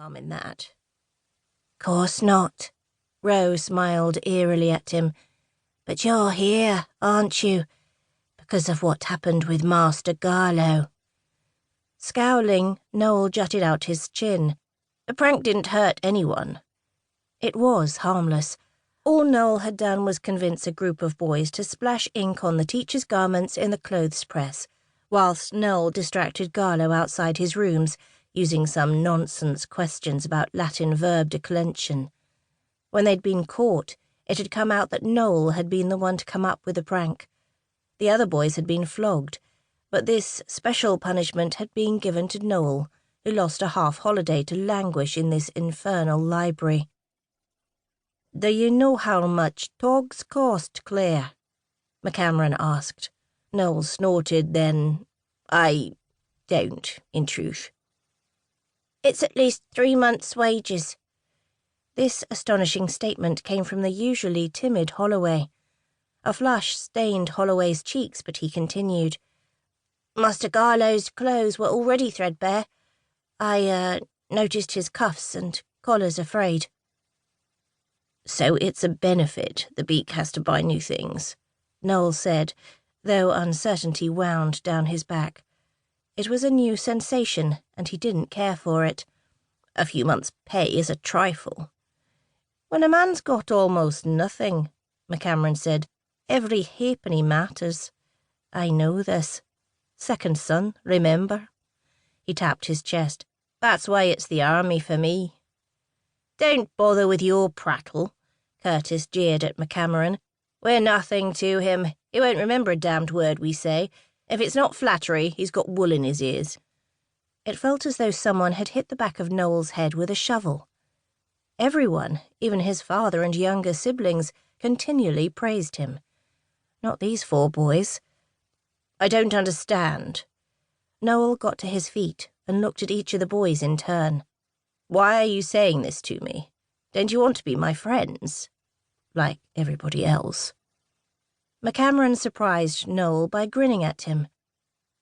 harm in that." "Course not." Rose smiled eerily at him. "But you're here, aren't you? Because of what happened with Master Garlow." Scowling, Noel jutted out his chin. The prank didn't hurt anyone. It was harmless. All Noel had done was convince a group of boys to splash ink on the teacher's garments in the clothes press, whilst Noel distracted Garlow outside his rooms, using some nonsense questions about Latin verb declension. When they'd been caught, it had come out that Noel had been the one to come up with the prank. The other boys had been flogged, but this special punishment had been given to Noel, who lost a half-holiday to languish in this infernal library. "Do you know how much togs cost, Claire?" McCameron asked. Noel snorted, then, "I don't, in truth." "It's at least 3 months' wages." This astonishing statement came from the usually timid Holloway. A flush stained Holloway's cheeks, but he continued. "Master Garlow's clothes were already threadbare. I noticed his cuffs and collars are frayed." "So it's a benefit the Beak has to buy new things," Noel said, though uncertainty wound down his back. It was a new sensation, and he didn't care for it. A few months' pay is a trifle. "When a man's got almost nothing," McCameron said, "every halfpenny matters. I know this. Second son, remember?" He tapped his chest. "That's why it's the army for me." "Don't bother with your prattle," Curtis jeered at McCameron. "We're nothing to him. He won't remember a damned word we say. If it's not flattery, he's got wool in his ears." It felt as though someone had hit the back of Noel's head with a shovel. Everyone, even his father and younger siblings, continually praised him. Not these 4 boys. "I don't understand." Noel got to his feet and looked at each of the boys in turn. "Why are you saying this to me? Don't you want to be my friends? Like everybody else?" McCameron surprised Noel by grinning at him.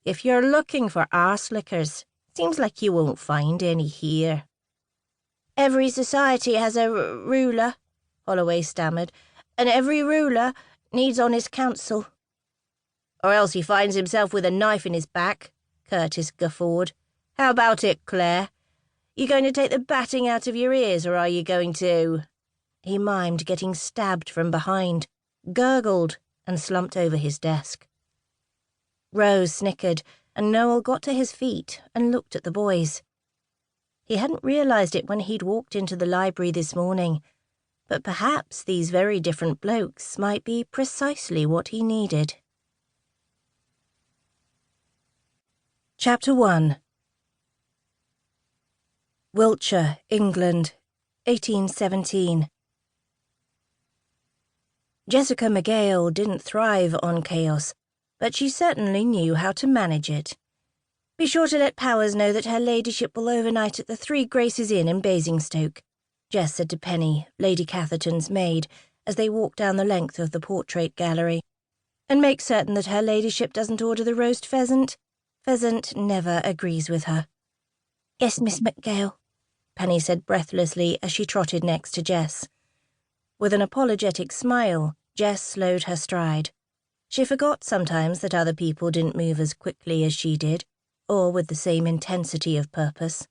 "If you're looking for arse-lickers, seems like you won't find any here." "Every society has a ruler," Holloway stammered, "and every ruler needs honest counsel." "Or else he finds himself with a knife in his back," Curtis guffawed. "How about it, Claire? You going to take the batting out of your ears, or are you going to—" He mimed getting stabbed from behind, gurgled, and slumped over his desk. Rose snickered, and Noel got to his feet and looked at the boys. He hadn't realised it when he'd walked into the library this morning, but perhaps these very different blokes might be precisely what he needed. Chapter 1. Wiltshire, England, 1817. Jessica McGale didn't thrive on chaos, but she certainly knew how to manage it. "Be sure to let Powers know that her ladyship will overnight at the Three Graces Inn in Basingstoke," Jess said to Penny, Lady Catherton's maid, as they walked down the length of the portrait gallery. "And make certain that her ladyship doesn't order the roast pheasant. Pheasant never agrees with her." "Yes, Miss McGale," Penny said breathlessly as she trotted next to Jess. With an apologetic smile, Jess slowed her stride. She forgot sometimes that other people didn't move as quickly as she did, or with the same intensity of purpose.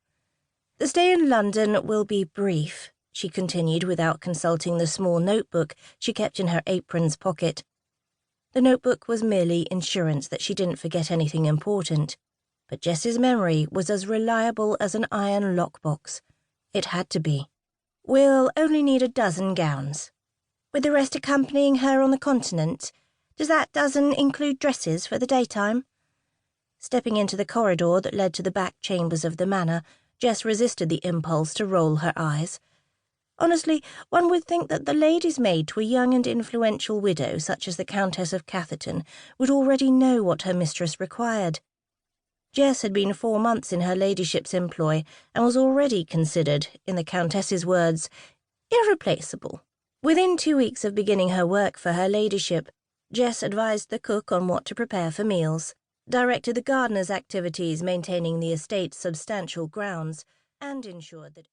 "The stay in London will be brief," she continued without consulting the small notebook she kept in her apron's pocket. The notebook was merely insurance that she didn't forget anything important, but Jess's memory was as reliable as an iron lockbox. It had to be. "We'll only need 12 gowns. With the rest accompanying her on the continent, does that dozen include dresses for the daytime?" Stepping into the corridor that led to the back chambers of the manor, Jess resisted the impulse to roll her eyes. Honestly, one would think that the lady's maid to a young and influential widow such as the Countess of Catherton would already know what her mistress required. Jess had been 4 months in her ladyship's employ and was already considered, in the Countess's words, irreplaceable. Within 2 weeks of beginning her work for her ladyship, Jess advised the cook on what to prepare for meals, directed the gardener's activities maintaining the estate's substantial grounds, and ensured that